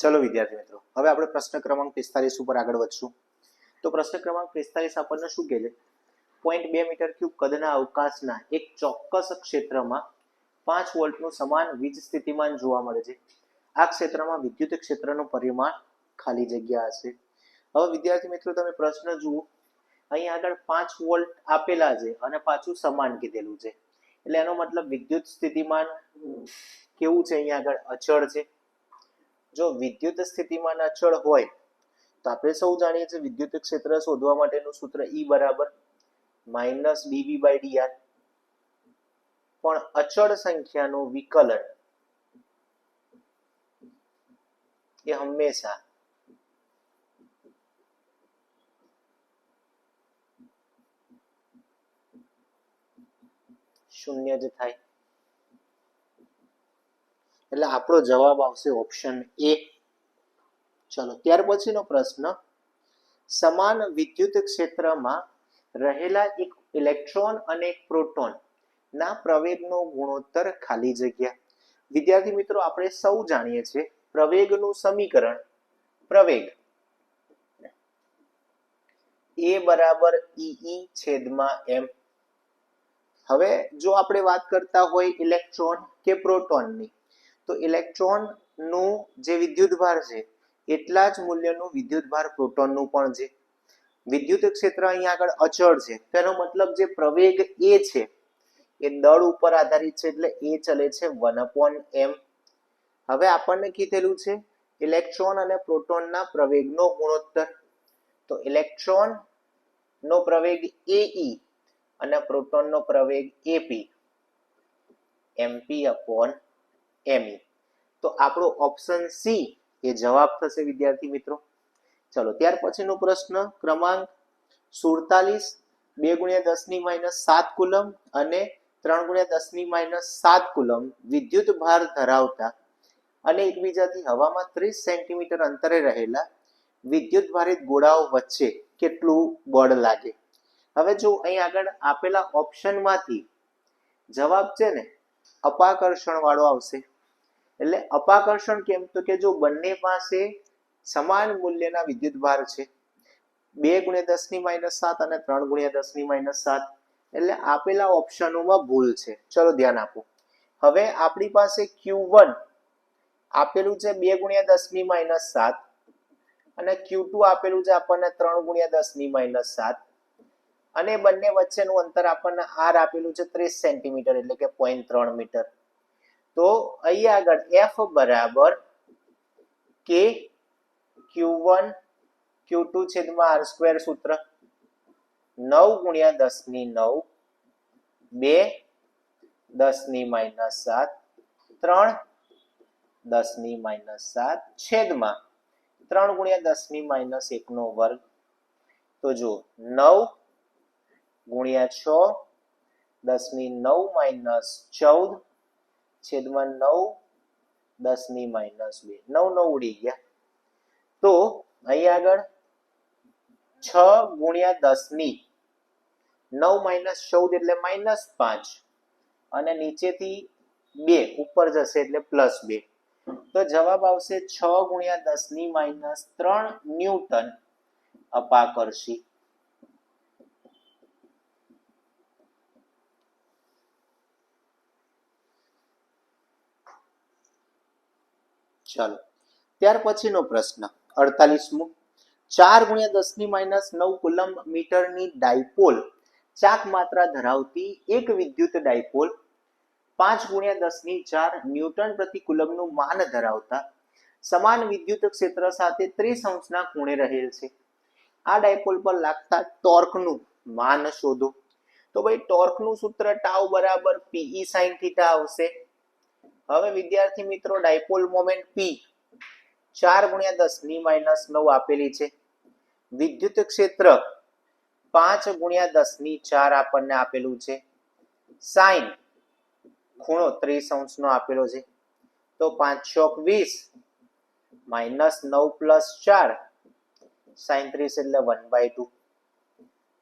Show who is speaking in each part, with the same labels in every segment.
Speaker 1: ચલો વિદ્યાર્થી મિત્રો, હવે આપણે પ્રશ્ન ક્રમાંક 45 ઉપર આગળ વધશું. તો પ્રશ્ન ક્રમાંક 45 આપણને શું કહે છે? 0.2 મીટર ક્યુબ કદના અવકાશના એક ચોક્કસ ક્ષેત્રમાં 5 વોલ્ટનું સમાન વીજ સ્થિતિમાન જોવા મળે છે. આ ક્ષેત્રમાં વિદ્યુત ક્ષેત્રનું પરિમાણ ખાલી જગ્યા હશે. હવે વિદ્યાર્થી મિત્રો તમે પ્રશ્ન જુઓ, અહીં આગળ 5 વોલ્ટ આપેલા છે અને પાછું સમાન કીધેલું છે, એટલે એનો મતલબ વિદ્યુત સ્થિતિમાન કેવું છે? અહીંયા આગળ અચળ છે. જો વિદ્યુત સ્થિતિમાન અચળ હોય તો આપણે સૌ જાણીએ છીએ વિદ્યુત ક્ષેત્ર શોધવા માટેનું સૂત્ર E બરાબર -dV/dr. પણ અચળ સંખ્યાનું વિકલન એ હંમેશા શૂન્ય જ થાય. એટલે આપણો જવાબ આવશે ઓપ્શન એ. ચલો ત્યાર પછીનો પ્રશ્ન, સમાન વિદ્યુત ક્ષેત્રમાં રહેલા એક ઇલેક્ટ્રોન અને એક પ્રોટોન ના પ્રવેગનો ગુણોત્તર ખાલી જગ્યા. વિદ્યાર્થી મિત્રો આપણે સૌ જાણીએ છીએ પ્રવેગનું સમીકરણ પ્રવેગ A બરાબર E/m. હવે જો આપણે વાત કરતા હોય ઇલેક્ટ્રોન કે પ્રોટોનની, તો ઇલેક્ટ્રોનનું જે વિદ્યુતભાર છે એટલા જ મૂલ્યનું વિદ્યુતભાર પ્રોટોનનું પણ છે. વિદ્યુત ક્ષેત્ર અહીંયા આગળ અચળ છે, તેનો મતલબ જે પ્રવેગ A છે એ દળ ઉપર આધારિત છે, એટલે A ચલે છે 1/m. હવે આપણને કીધેલું છે ઇલેક્ટ્રોન અને પ્રોટોનના પ્રવેગનો ગુણોત્તર. તો ઇલેક્ટ્રોન નો પ્રવેગ AE અને પ્રોટોનનો પ્રવેગ AP, mp/me. તો આપણો ઓપ્શન સી એ જવાબ થશે વિદ્યાર્થી મિત્રો. ચલો ત્યાર પછીનો પ્રશ્ન ક્રમાંક 47, 2 × 10⁻7 કુલમ અને 3 × 10⁻7 કુલમ વિદ્યુત ભાર ધરાવતા અને એકબીજાથી હવામાં 30 સેન્ટીમીટર અંતરે રહેલા વિદ્યુત ભારિત ગોળાઓ વચ્ચે કેટલું બળ લાગે? હવે જો અહીં આગળ આપેલા ઓપ્શનમાંથી જવાબ છે ને અપાકર્ષણ વાળો આવશે. એટલે અપાકર્ષણ કેમ? તો કે જો બંને પાસે સમાન મૂલ્યના વિદ્યુતભાર છે, 2 × 10⁻7 અને 3 × 10⁻7, એટલે આપેલા ઓપ્શનોમાં ભૂલ છે. ચલો ધ્યાન આપો. હવે આપણી પાસે Q1 આપેલું છે 2 × 10⁻7 અને Q2 આપેલું છે આપણને 3 × 10⁻7 અને બંને વચ્ચેનું અંતર આપણને R આપેલું છે 30 સેન્ટીમીટર, એટલે કે 0.3 મીટર. તો અહીં આગળ F બરાબર K Q1 Q2/R² સૂત્ર 9 × 10⁹, 2 10⁻7, 3 10⁻7 છેદમાં 3 × 10⁻1². તો જો 9 × 6 10⁻9 - 14 છેદમાં 9 10⁻2, 9 ઉડી ગયા. તો અહીં આગળ 6 × 10⁻9 - 14 એટલે -5 અને નીચેથી 2 ઉપર જશે એટલે +2. તો જવાબ આવશે 6 × 10⁻3 ન્યૂટન અપાકર્ષી. ચાલો ત્યાર પછીનો પ્રશ્ન 48મો, 4 × 10⁻9 કુલમ્બ મીટરની ડાયપોલ ચાક માત્રા ધરાવતી એક વિદ્યુત ડાયપોલ 5 × 10⁴ ન્યૂટન પ્રતિ કુલમ્બનું માન ધરાવતા સમાન વિદ્યુત ક્ષેત્ર સાથે 30° ખૂણે રહેલ છે. આ ડાયપોલ પર લાગતા ટોર્કનું માન શોધો. તો ભાઈ ટોર્કનું સૂત્ર ટાઉ બરાબર PE sin θ આવશે. હવે વિદ્યાર્થી મિત્રો ડાયપોલ મોમેન્ટ P 4 × 10⁻9 આપેલી છે, વિદ્યુત ક્ષેત્ર 5 × 10⁴ આપણને આપેલું છે, સાઇન ખૂણો 30° આપેલો છે. તો 5 × 6 = 20 -9 + 4 sin 30 એટલે 1/2.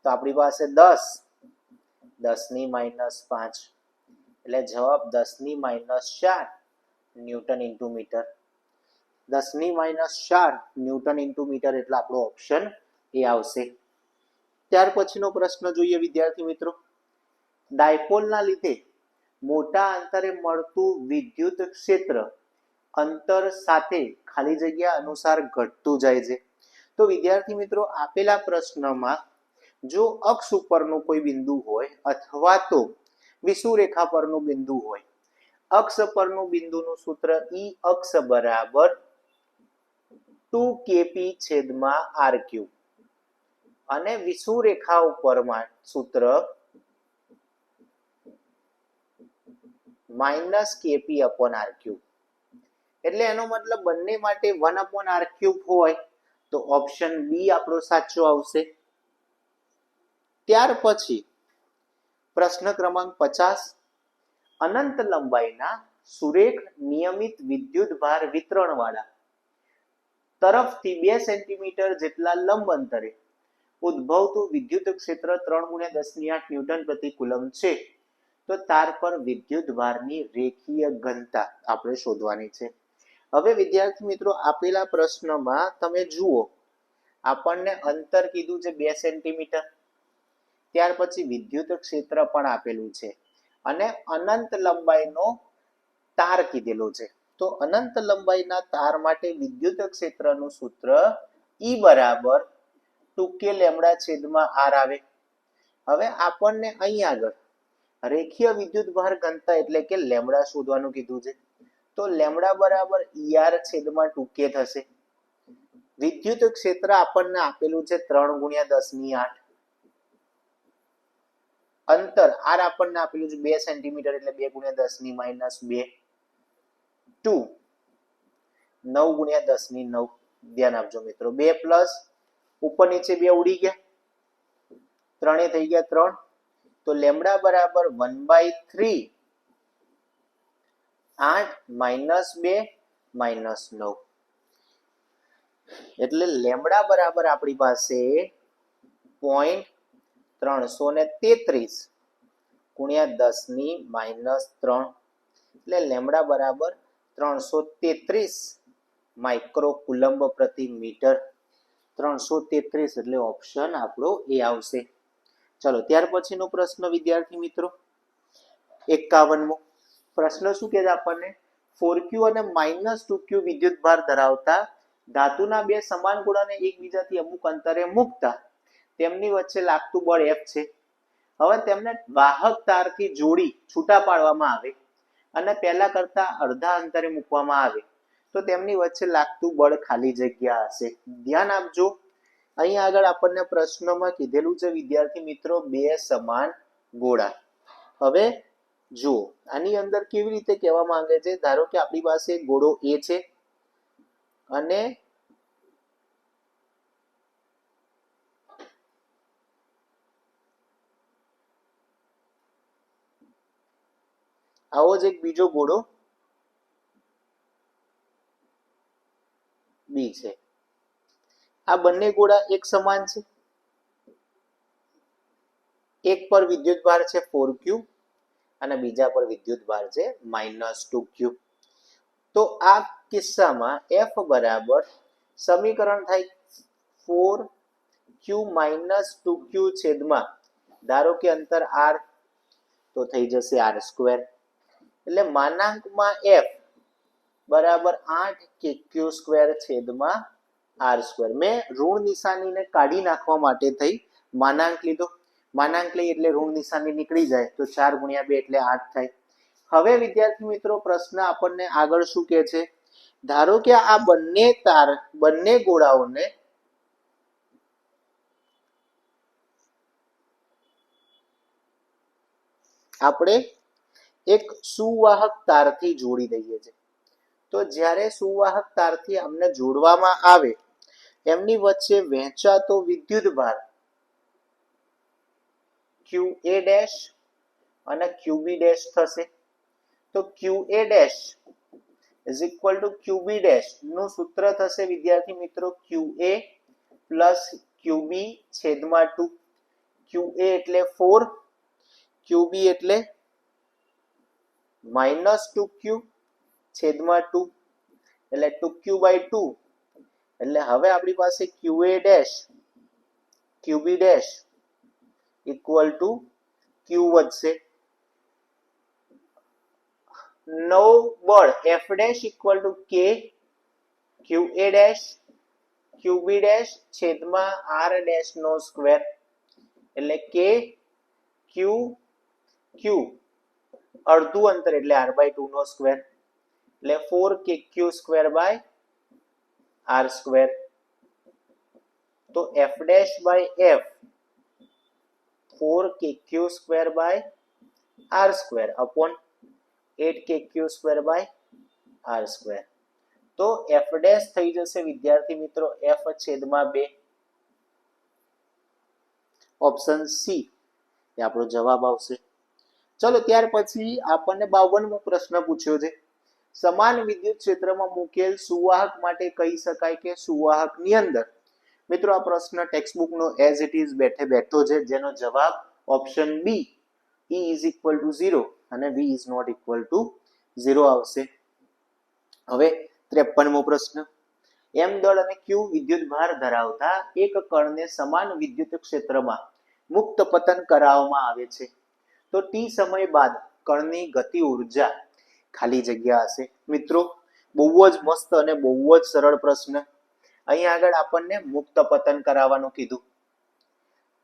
Speaker 1: તો આપણી પાસે 10 10⁻5 એટલે જવાબ 10⁻4 newton into metre. 10⁻⁴ newton into metre એટલે આપણો ઓપ્શન એ આવશે. ત્યાર પછીનો પ્રશ્ન જોઈએ વિદ્યાર્થી મિત્રો. ડાયપોલના લીધે મોટા અંતરે મળતું વિદ્યુત ક્ષેત્ર અંતર સાથે ખાલી જગ્યા અનુસાર ઘટતું જાય છે. તો વિદ્યાર્થી મિત્રો આપેલા પ્રશ્નમાં જો અક્ષ ઉપરનું કોઈ બિંદુ હોય અથવા તો વિષુવરેખા પરનું બિંદુ હોય, અક્ષ પરનું બિંદુનું સૂત્ર ઈ અક્ષ બરાબર 2kp/r³ અને વિષુવરેખા ઉપરમાં સૂત્ર -kp/r³. એટલે એનો મતલબ બંને માટે 1/r³ હોય તો ઓપ્શન બી આપણો સાચો આવશે. ત્યાર પછી પ્રશ્ન ક્રમાંક 50. અનંત લંબાઈના સુરેખ નિયમિત વિદ્યુતભાર વિતરણ વાળા તરફથી 2 સેન્ટીમીટર જેટલા લંબ અંતરે ઉદ્ભવતું વિદ્યુત ક્ષેત્ર 3×10⁸ ન્યૂટન પ્રતિ કુલમ છે. તો તાર પર વિદ્યુતભારની રેખીય ઘનતા આપણે શોધવાની છે. હવે વિદ્યાર્થી મિત્રો આપેલા પ્રશ્નમાં તમે જુઓ, આપણને અંતર કીધું છે 2 સેન્ટીમીટર, ત્યાર પછી વિદ્યુત ક્ષેત્ર પણ આપેલું છે અને અનંત લંબાઈનો તાર કીધેલો છે. તો અનંત લંબાઈના તાર માટે વિદ્યુત ક્ષેત્રનું સૂત્ર ઈ બરાબર 2k/r આવે. હવે આપણને અહીં આગળ રેખીય વિદ્યુતભાર ઘનતા એટલે કે લેમ્બડા શોધવાનું કીધું છે. તો લેમ્બડા બરાબર ER/2k થશે. વિદ્યુત ક્ષેત્ર આપણને આપેલું છે 3×10⁸. અંતર r આપણને આપેલું છે 2 સેન્ટીમીટર એટલે 2×10⁻². 2 9×10⁹. ધ્યાન આપજો મિત્રો. 2 પ્લસ ઉપર નીચે 2 ઉડી ગયા, 3 થઈ ગયા 3. તો લેમ્બડા બરાબર 1/3 8 - 2 - 9 એટલે લેમ્બડા બરાબર આપણી પાસે 0.333 × 10⁻³ એટલે લેમ્બડા બરાબર 333 માઇક્રોકુલમ્બ પ્રતિ મીટર. 333 એટલે ઓપ્શન આપણો એ આવશે. ચલો ત્યાર પછીનો પ્રશ્ન વિદ્યાર્થી મિત્રો 51મો પ્રશ્ન શું કહે છે આપણને? 4q અને -2q વિદ્યુતભાર ધરાવતા ધાતુના બે સમાન ગોળાને એકબીજાથી અમુક અંતરે મૂકતા તેમની વચ્ચે લાગતું બળ F છે. હવે તેમને વાહક તારથી જોડી છૂટા પાડવામાં આવે અને પહેલા કરતા અડધા અંતરે મૂકવામાં આવે તો તેમની વચ્ચે લાગતું બળ ખાલી જગ્યા હશે. ધ્યાન આપજો, અહીં આગળ આપણને પ્રશ્નમાં કીધેલું છે વિદ્યાર્થી મિત્રો બે સમાન ગોળા. હવે જુઓ આની અંદર કેવી રીતે કહેવા માંગે છે, ધારો કે આપણી પાસે ગોળો A છે અને આવો જ એક બીજો ગોળો B છે. આ બંને ગોળા એક સમાન છે. એક પર વિદ્યુતભાર છે 4q અને બીજા પર વિદ્યુતભાર છે -2q. તો આ કિસ્સામાં F બરાબર સમીકરણ થાય 4q - 2q છેદમાં ધારો કે અંતર r તો થઈ જશે r². એટલે માનાંકમાં F બરાબર 8kq² છેદમાં r². મેં ઋણ નિશાનીને કાઢી નાખવા માટે થઈ માનાંક લીધો. માનાંક લઈ એટલે ઋણ નિશાની નીકળી જાય તો 4×2 એટલે 8 થાય. હવે વિદ્યાર્થી મિત્રો પ્રશ્ન આપણને આગળ શું કહે છે, ધારો કે આ બંને ગોળાઓને આપણે એક સુવાહક તારથી જોડી દઈએ છીએ. તો જ્યારે સુવાહક તારથી અમને જોડવામાં આવે એમની વચ્ચે વહેંચાતો વિદ્યુતભાર QA' અને QB' થશે. તો QA' = QB' નું સૂત્ર થશે વિદ્યાર્થી મિત્રો QA + QB છેદમાં 2. QA એટલે 4, QB એટલે -2q છેદમાં 2 એટલે 2q/2 એટલે હવે આપણી પાસે qa dash qb dash equal to q વધશે. 9 બળ f dash equal to k qa dash qb dash છેદમાં r ડેશ નો સ્ક્વેર એટલે k q q અડધું અંતર એટલે r/2 નો સ્ક્વેર એટલે 4kq² તો f dash by f 4kq² upon 8kq² તો f ડેશ થઈ જશે વિદ્યાર્થી મિત્રો f છેદમાં 2. ઓપ્શન સી એ આપણો જવાબ આવશે. ચલો ત્યાર પછી આપણને 52મો પ્રશ્ન પૂછ્યો છે. સમાન વિદ્યુત ક્ષેત્રમાં મૂકેલ સુવાહક માટે કહી શકાય કે સુવાહકની અંદર, મિત્રો આ પ્રશ્ન ટેક્સ્ટબુક નો એઝ ઇટ ઇઝ બેઠો છે, જેનો જવાબ option B E is equal to 0 અને V is not equal to 0 આવશે. હવે 53મો પ્રશ્ન. m દળ અને q વિદ્યુત ભાર ધરાવતા એક કણને સમાન વિદ્યુત ક્ષેત્રમાં મુક્ત પતન કરાવવામાં આવે છે તો t સમય બાદ કણની ગતિ ઉર્જા ખાલી જગ્યા હશે. મિત્રો બહુ જ મસ્ત અને બહુ જ સરળ પ્રશ્ન. અહીંયા આગળ આપણને મુક્ત પતન કરાવવાનું કીધું,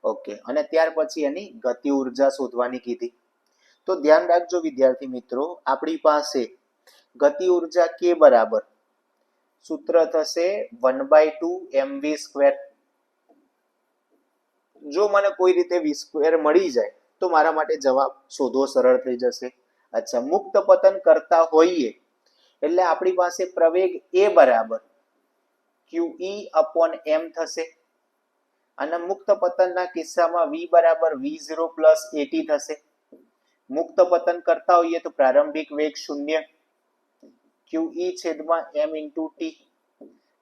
Speaker 1: ઓકે, અને ત્યાર પછી એની ગતિ ઉર્જા શોધવાની કીધી. તો ધ્યાન રાખજો વિદ્યાર્થી મિત્રો, આપણી પાસે ગતિ ઉર્જા k બરાબર સૂત્ર થશે 1/2 mv². જો મને કોઈ રીતે v² મળી જાય તો મારા માટે જવાબ શોધવો સરળ થઈ જશે. અચ્છા, મુક્ત પતન કરતા હોઈએ એટલે આપણી પાસે પ્રવેગ a બરાબર qe/m થશે અને મુક્ત પતનના કિસ્સામાં v બરાબર v0 પ્લસ at થશે. મુક્ત પતન કરતા હોઈએ તો પ્રારંભિક વેગ 0 qe છેદમાં m into t,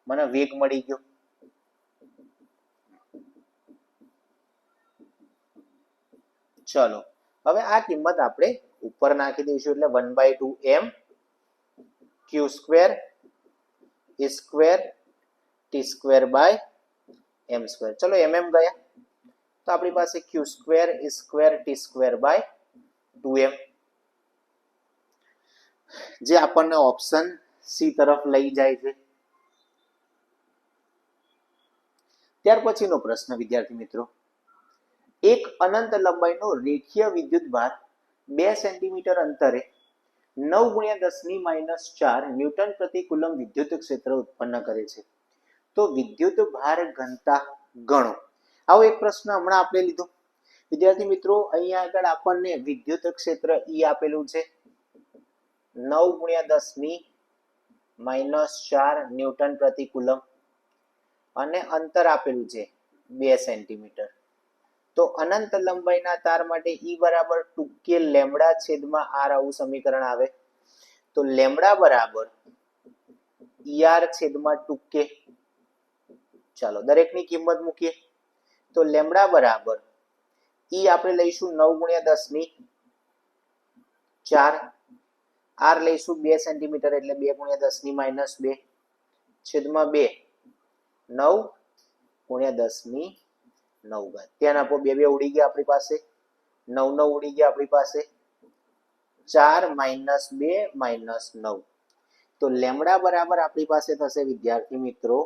Speaker 1: મને વેગ મળી ગયો. ચલો હવે આ કિંમત આપણે ઉપર નાખી દઈશું એટલે 1/2 m q² a² t² m². ચલો mm ગયા તો આપણી પાસે q² a² t²/2m, જે આપણને ઓપ્શન સી તરફ લઈ જાય છે. ત્યાર પછીનો પ્રશ્ન વિદ્યાર્થી મિત્રો. એક અનંત લંબાઈનો રેખીય વિદ્યુત ભાર 2 સેન્ટીમીટર અંતરે 9×10⁻⁴ ન્યૂટન પ્રતિ કુલમ વિદ્યુત ક્ષેત્ર ઉત્પન્ન કરે છે તો વિદ્યુત ભાર ઘનતા ગણો. આવો એક પ્રશ્ન હમણાં આપણે લીધો વિદ્યાર્થી મિત્રો. અહીંયા આગળ આપણને વિદ્યુત ક્ષેત્ર E આપેલું છે 9×10⁻⁴ ન્યૂટન પ્રતિ કુલમ અને અંતર આપેલું છે 2 સેન્ટીમીટર. તો અનંત લંબાઈના તાર માટે E બરાબર 2k લેમ્બડા છેદમાં r આવું સમીકરણ આવે. તો લેમ્બડા બરાબર ER છેદમાં 2k. ચાલો દરેકની કિંમત મૂકીએ. તો લેમ્બડા બરાબર E આપણે લઈશું 9×10⁴, r લઈશું 2 સેન્ટીમીટર એટલે 2×10⁻² છેદમાં 2 9×10⁹. ત્યાં આપો 2 2 ઉડી ગયા આપણી પાસે, 9 9 ઉડી ગયા આપણી પાસે, 4 - 2 - 9. તો લેમ્બડા બરાબર આપણી પાસે થશે વિદ્યાર્થી મિત્રો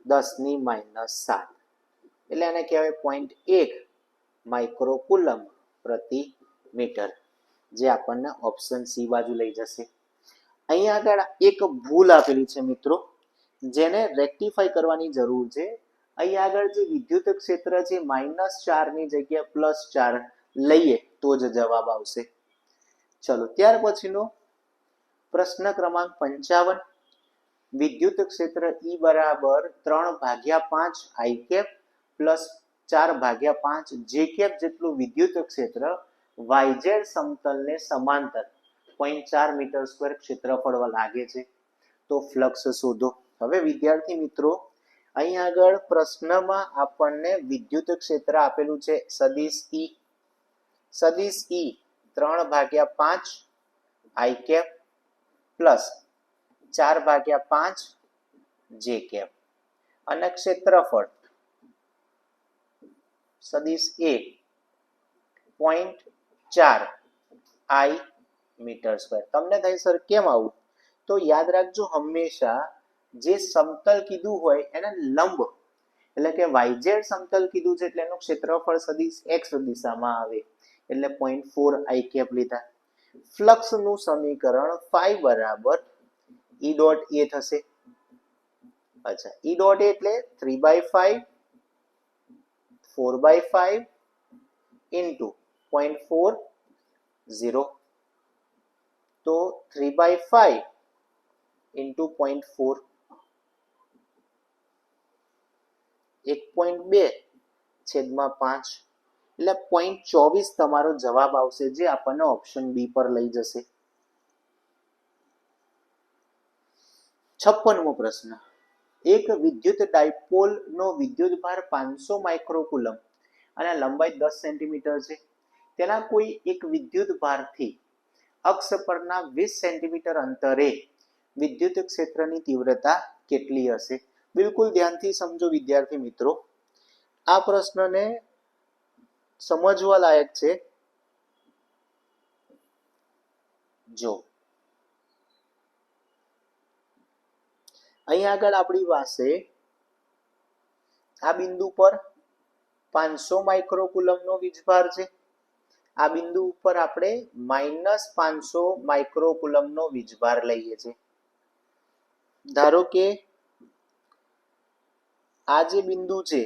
Speaker 1: 10⁻⁷, એટલે એને કહેવાય 0.1 માઇક્રોકુલમ પ્રતિ મીટર, જે આપણને ઓપ્શન સી બાજુ લઈ જશે. અહીંયા આગળ એક ભૂલ આપેલી છે મિત્રો, જેને રેક્ટિફાઈ કરવાની જરૂર છે. અહીંયા આગળ જે વિદ્યુત ક્ષેત્ર છે -4 ની જગ્યાએ +4 લઈએ તો જ જવાબ આવશે. ચલો ત્યાર પછીનો પ્રશ્ન ક્રમાંક 55. વિદ્યુત ક્ષેત્ર E બરાબર 3/5 i cap plus 4/5 j cap જેટલું વિદ્યુત ક્ષેત્ર YZ સમતલને સમાંતર 0.4 મીટર² ક્ષેત્રફળ લાગે છે તો ફ્લક્સ શોધો. હવે વિદ્યાર્થી મિત્રો અહીં આગળ પ્રશ્નમાં આપણને વિદ્યુત ક્ષેત્ર આપેલું છે સદિશ E. સદિશ E 3/5 i કેપ પ્લસ 4/5 જે કેપ અને ક્ષેત્રફળ સદિશ એ 0.4 I મીટર સ્ક્વેર. તમને થાય સર કેમ આવું? તો યાદ રાખજો, હંમેશા જે સમતલ કીધું હોય એને લંબ એટલે કે yz સમતલ કીધું છે એટલે એનું ક્ષેત્રફળ સદિશ x દિશામાં આવે એટલે 0.4 I કેપ લીધા. ફ્લક્સ નું સમીકરણ phi બરાબર E ડોટ A થશે. અચ્છા, E ડોટ A એટલે 3/5 4/5 into 0.40, તો 3/5 into 0.4 1.2/5 એટલે 0.24 તમારો જવાબ આવશે, જે આપણને ઓપ્શન બી પર લઈ જશે. 56મો પ્રશ્ન. એક વિદ્યુત ડાયપોલ નો વિદ્યુત ભાર 500 માઇક્રોકુલમ અને લંબાઈ 10 સેન્ટીમીટર છે. તેના કોઈ એક વિદ્યુત ભારથી અક્ષ પરના 20 સેન્ટીમીટર અંતરે વિદ્યુત ક્ષેત્રની તીવ્રતા કેટલી હશે? બિલકુલ ધ્યાનથી સમજો વિદ્યાર્થી મિત્રો, આ પ્રશ્નને સમજવા લાયક છે. જો અહીં આગળ આપણી પાસે આ બિંદુ પર 500 માઇક્રોકુલમનો વીજભાર છે. આ બિંદુ ઉપર આપણે -500 માઇક્રોકુલમનો વીજભાર લઈએ છીએ. ધારો કે આ જે બિંદુ છે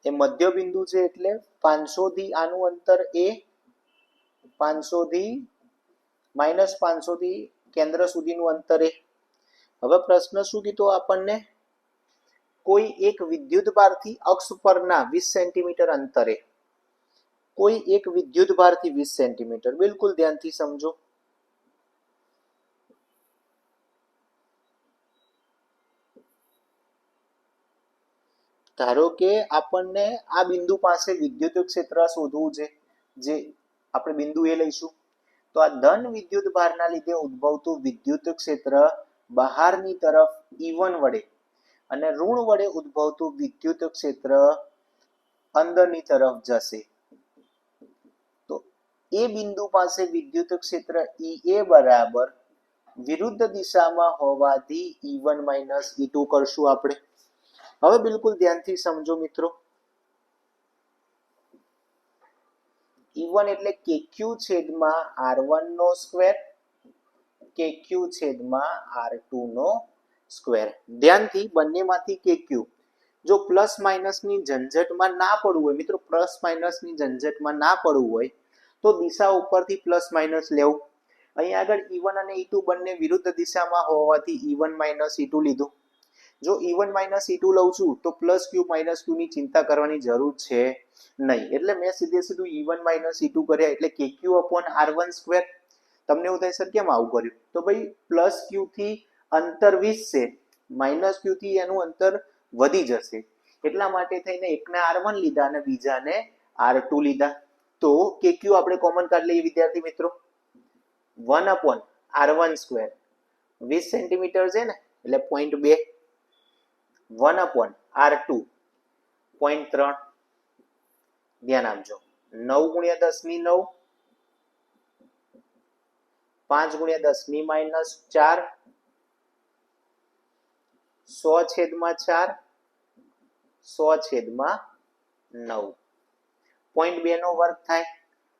Speaker 1: એ મધ્ય બિંદુ છે એટલે 500 થી આનું અંતર a, 500 થી -500 થી કેન્દ્ર સુધીનું અંતર a. હવે પ્રશ્ન શું કીધો આપણને? કોઈ એક વિદ્યુત ભારથી અક્ષ પરના 20 સેન્ટીમીટર અંતરે, કોઈ એક વિદ્યુત ભારથી 20 સેન્ટીમીટર. બિલકુલ ધ્યાનથી સમજો. ધારો કે આપણને આ બિંદુ પાસે વિદ્યુત ક્ષેત્ર શોધવું છે, જે આપણે બિંદુ એ લઈશું. તો આ ધન વિદ્યુત ભારના લીધે ઉદ્ભવતું વિદ્યુત ક્ષેત્ર બહારની તરફ E1 વડે અને ઋણ વડે ઉદ્ભવતું વિદ્યુત ક્ષેત્ર અંદરની તરફ જશે. તો એ બિંદુ પાસે વિદ્યુત ક્ષેત્ર EA બરાબર વિરુદ્ધ દિશામાં હોવાથી E1 - E2 કરશું આપણે. હવે બિલકુલ ધ્યાનથી સમજો મિત્રો. E1 એટલે KQ છેદમાં R1 નો સ્ક્વેર, KQ છેદમાં R2 નો સ્ક્વેર. ધ્યાનથી બંનેમાંથી KQ. જો પ્લસ માઇનસ ની ઝંઝટમાં ના પડવું હોય મિત્રો, પ્લસ માઇનસ ની ઝંઝટમાં ના પડવું હોય તો દિશા ઉપરથી પ્લસ માઇનસ લેવું. અહીં આગળ E1 અને E2 બંને વિરુદ્ધ દિશામાં હોવાથી E1 - E2 લીધું. જો E1 - E2 લઉં છું તો પ્લસ Q માઇનસ Q ની ચિંતા કરવાની જરૂર છે નહીં, એટલે મેં સીધે સીધું E1 - E2 કર્યા એટલે KQ upon R1 સ્ક્વેર. તમને એવું થાય સર કેમ આવું કર્યું? તો ભાઈ પ્લસ Q થી અંતર 20 છે, માઇનસ Q થી એનું અંતર વધી જશે, એટલા માટે થઈને એકને R1 લીધા અને બીજાને R2 લીધા. તો KQ આપણે કોમન કાઢી લઈએ વિદ્યાર્થી મિત્રો. 1 upon R1 સ્ક્વેર 20 સેન્ટીમીટર છે ને એટલે 0.2, 1 upon R2 0.3. ધ્યાન આપજો. 9 ગુણ્યા 10 ની 9, 5 ગુણ્યા 10 ની -4, 100 છેદમાં 4, 100 છેદમાં 9. 0.2 નો વર્ગ થાય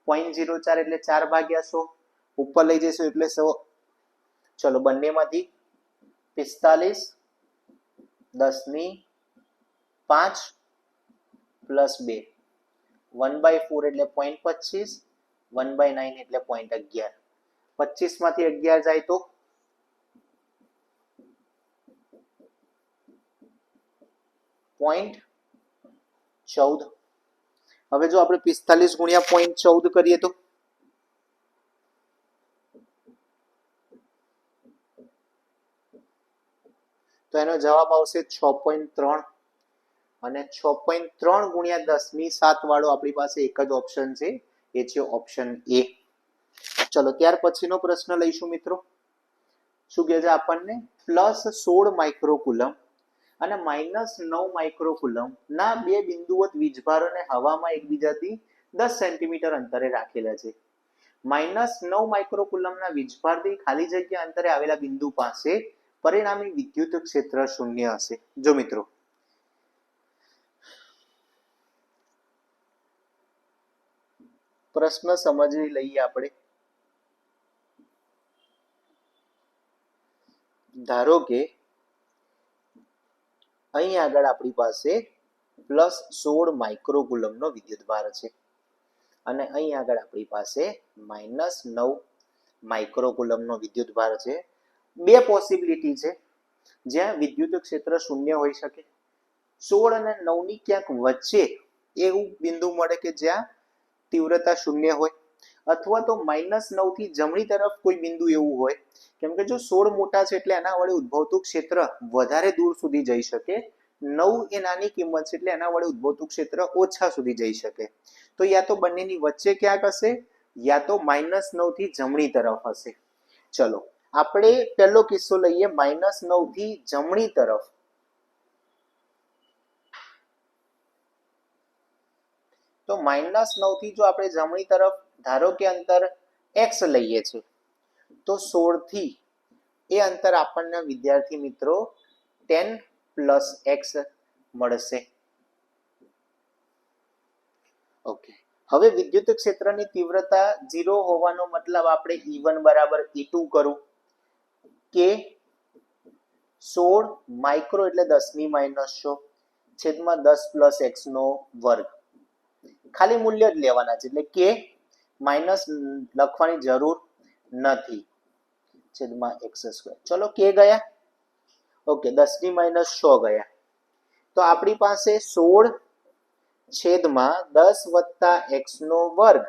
Speaker 1: 0.04 એટલે 4/100. ઉપર લઈ જઈશું એટલે 100. ચલો બંનેમાંથી 45 10 ની 5 પ્લસ 2 1/4 એટલે 0.25, 1/9 એટલે 0.11. 25 માંથી 11 જાય તો 0.14. હવે જો આપણે 45 ગુણ્યા 0.14 કરીએ તો એનો જવાબ આવશે 6.3. અને 6.3 ગુણ્યા 10 ની 7 વાળો આપણી પાસે એક જ ઓપ્શન છે, એ છે ઓપ્શન એ. ચલો ત્યાર પછીનો પ્રશ્ન લઈશું મિત્રો. શું કહે છે આપણને? +16 માઇક્રોકુલમ અને -9 માઇક્રોકુલમ ના બે બિંદુવત વીજભારોને હવામાં એકબીજાથી 10 સેન્ટીમીટર અંતરે રાખેલા છે. -9 માઇક્રોકુલમના વીજભારથી ખાલી જગ્યા અંતરે આવેલા બિંદુ પાસે પરિણામી વિદ્યુત ક્ષેત્ર 0 હશે. જો મિત્રો પ્રશ્ન સમજી લઈએ આપણે. ધારો કે અહીં આગળ આપણી પાસે +16 માઇક્રોકુલમનો વિદ્યુતભાર છે અને અહીં આગળ આપણી પાસે -9 માઇક્રોકુલમનો વિદ્યુતભાર છે. બે પોસિબિલિટી છે જ્યાં વિદ્યુત ક્ષેત્ર 0 હોઈ શકે. 16 અને 9 ની ક્યાંક વચ્ચે એવું બિંદુ મળે કે જ્યાં તીવ્રતા 0 હોય, અથવા તો -9 થી જમણી તરફ કોઈ બિંદુ એવું હોય, કેમ કે જો 16 મોટા છે એટલે એના વડે ઉદ્ભવતું ક્ષેત્ર વધારે દૂર સુધી જઈ શકે, 9 એ નાની કિંમત છે એટલે એના વડે ઉદ્ભવતું ક્ષેત્ર ઓછા સુધી જઈ શકે. તો યા તો બંનેની વચ્ચે ક્યાંક હશે, યા તો -9 થી જમણી તરફ હશે. ચલો આપણે પહેલો કિસ્સો લઈએ, -9 થી જમણી તરફ. તો -9 થી જો આપણે જમણી તરફ ધારો કે અંતર x લઈએ છે, તો 16 થી એ અંતર આપણને વિદ્યાર્થી મિત્રો 10 + x મળશે. ઓકે, હવે વિદ્યુત ક્ષેત્રની તીવ્રતા 0 હોવાનો મતલબ આપણે E1 = E2 કરું કે 16 માઇક્રો એટલે 10 ની -6 છેદમાં 10 + x નો વર્ગ. ખાલી મૂલ્ય જ લેવાના છે એટલે કે માઇનસ લખવાની જરૂર નથી, છેદમાં x². ચલો કે ગયા. ઓકે, 10 ની -6 ગયા. તો આપણી પાસે 16 છેદમાં 10 + x નો વર્ગ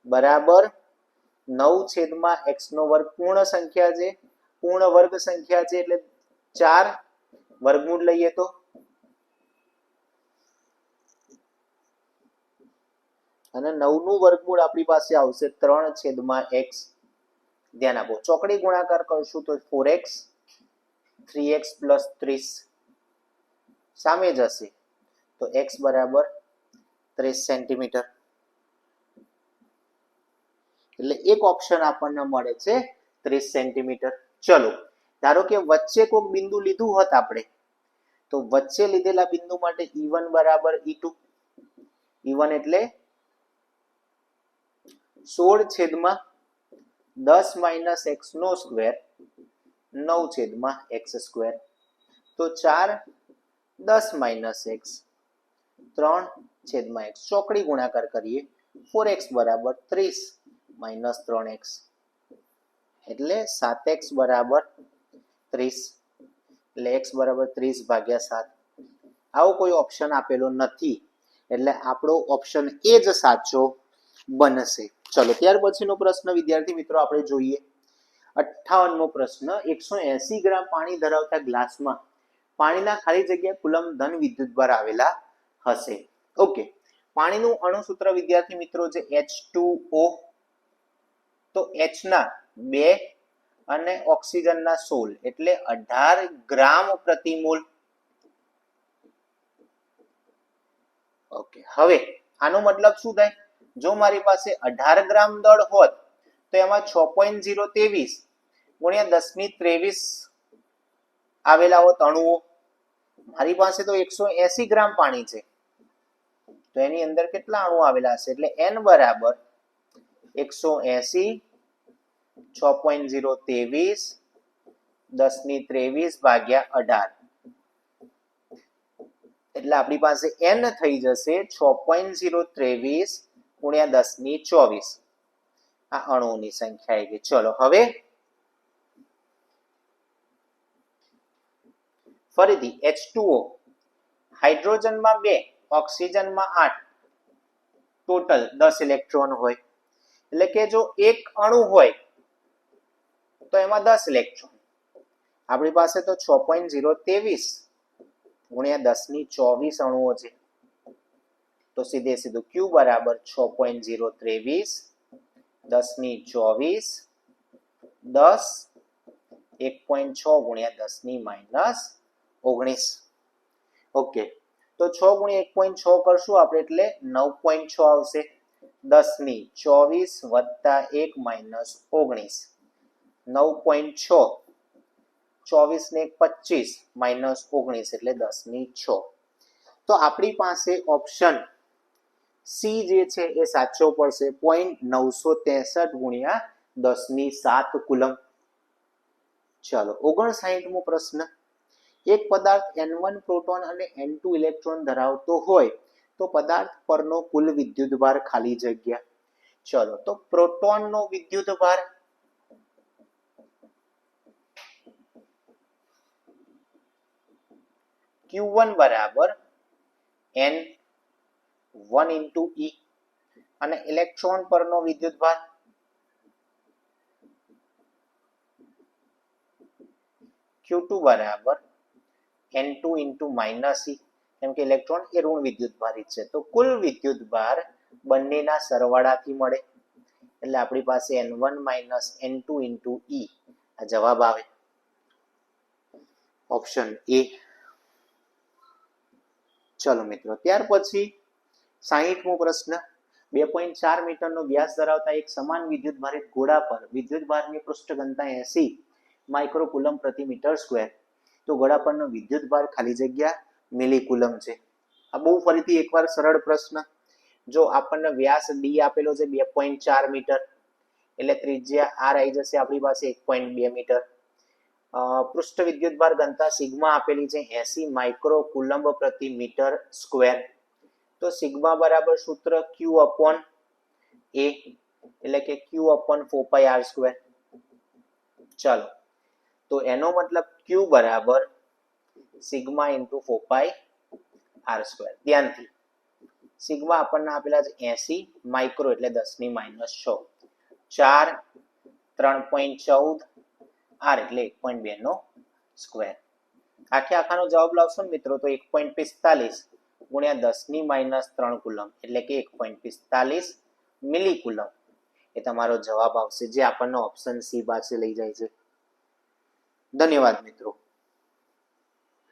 Speaker 1: બરાબર 9 છેદમાં x નો વર્ગ. પૂર્ણ સંખ્યા છે, પૂર્ણ વર્ગ સંખ્યા છે એટલે 4 વર્ગમૂળ લઈએ તો અને 9 નું વર્ગમૂળ આપણી પાસે આવશે 3 છેદમાં x. ધ્યાન આપો, ચોકડી ગુણાકાર કરશું તો 4x, 3x + 30 સામે જશે તો x બરાબર 30 સેન્ટીમીટર. એટલે એક ઓપ્શન આપણને મળે છે 30 સેન્ટીમીટર. ચલો ધારો કે વચ્ચે કોઈક બિંદુ લીધું હોત આપણે, તો વચ્ચે લીધેલા બિંદુ માટે E1 = E2. E1 એટલે 16 છેદમાં 10 - x², 9 છેદમાં x². તો 4 10 - x, 3 છેદમાં x. ચોકડી ગુણાકાર કરીએ, 4x = 30 - 3x એટલે 7x = 30. એટલે x = 30/7. આવો કોઈ ઓપ્શન આપેલો નથી એટલે આપણો ઓપ્શન એ જ સાચો બનશે. ચલો ત્યાર પછીનો પ્રશ્ન વિદ્યાર્થી મિત્રો આપણે જોઈએ. 58મો પ્રશ્ન. 180 ગ્રામ પાણી ધરાવતા ગ્લાસમાં પાણીના ખાલી જગ્યા કુલમ ધન વિદ્યુતભાર આવેલા હશે. ઓકે, પાણીનું અણુસૂત્ર વિદ્યાર્થી મિત્રો છે H2O. તો H ના 2 અને ઓક્સિજનના 16 એટલે 18 ગ્રામ પ્રતિ મોલ. ઓકે, હવે આનો મતલબ શું થાય? જો મારી પાસે 18 ગ્રામ દળ હોત તો એમાં 6.023 × 1023 આવેલા હોત અણુઓ. મારી પાસે તો 180 ગ્રામ પાણી છે તો એની અંદર કેટલા અણુ આવેલા હશે? એટલે n બરાબર 180 6.023 1023/18. એટલે આપણી પાસે n થઈ જશે 6.023 × 1024. આ અણુઓની સંખ્યા આવી ગઈ. ચલો હવે ફરીથી H2O, હાઇડ્રોજનમાં 2, ઓક્સિજનમાં 8, ટોટલ 10 ઇલેક્ટ્રોન હોય. એટલે કે જો એક અણુ હોય તો એમાં 10 ઇલેક્ટ્રોન. આપણી પાસે તો 6.023 × 1024 અણુઓ છે. તો સીધે સીધું Q બરાબર 6.023 1024 10 1.6 ગુણ્યા 10 ની -19. ઓકે, તો 6 ગુણ્યા 1.6 કરશું આપણે એટલે 9.6 આવશે. 10 ની 24 વત્તા 1 -19. 9.6, 24 ને 25 -19 એટલે 10 ની 6. તો આપણી પાસે ઓપ્શન સી જે છે એ સાચો પડશે. 0.963 ગુણ્યા 10 ની 7 કુલમ. ચાલો 59મો પ્રશ્ન. એક પદાર્થ N1 પ્રોટોન અને N2 ઇલેક્ટ્રોન ધરાવતો હોય તો પદાર્થ પરનો કુલ વિદ્યુતભાર ખાલી જગ્યા. ચલો, તો પ્રોટોનનો વિદ્યુતભાર Q1 બરાબર N1 into E અને ઇલેક્ટ્રોન પરનો વિદ્યુતભાર Q2 બરાબર N2 into -E, કેમ કે ઇલેક્ટ્રોન એ ઋણ વિદ્યુતભારિત છે. તો કુલ વિદ્યુતભાર બંનેના સરવાળાથી મળે એટલે આપણી પાસે N1 - N2 into E આ જવાબ આવે ઓપ્શન એ. ચલો મિત્રો, ત્યાર પછી 60મો પ્રશ્ન. 2.4 મીટરનો વ્યાસ ધરાવતા એક સમાન વિદ્યુતભારિત ગોળા પર વિદ્યુતભારની પૃષ્ઠ ઘનતા 80 માઇક્રોકુલમ પ્રતિ મીટર સ્ક્વેર. તો ગોળા પરનો વિદ્યુતભાર ખાલી જગ્યા મિલીકુલમ છે. આ બહુ ફરીથી એકવાર સરળ પ્રશ્ન. જો આપણને વ્યાસ ડી આપેલો છે 2.4 મીટર એટલે ત્રિજ્યા આર આવી જશે આપણી પાસે 1.2 મીટર. પૃષ્ઠ વિદ્યુતભાર ઘનતા સિગ્મા આપેલી છે 80 માઇક્રોકુલમ્બ પ્રતિ મીટર સ્ક્વેર. તો સિગ્મા બરાબર સૂત્ર Q upon A એટલે કે Q upon 4πr². ચાલો, તો એનો મતલબ Q બરાબર સિગ્મા ઇન્ટુ 4πr². ધ્યાનથી, સિગ્મા આપણને આપેલા છે 80 માઇક્રો એટલે 10 ની -6. 4 3.14 r એટલે 1.2 નો સ્ક્વેર. આખાનો જવાબ લાવશો ને મિત્રો તો 1.45 ગુણ્યા 10 ની -3 કુલમ એટલે કે 1.45 મિલીકુલમ એ તમારો જવાબ આવશે, જે આપણને ઓપ્શન સી પાસે લઈ જાય છે. ધન્યવાદ મિત્રો.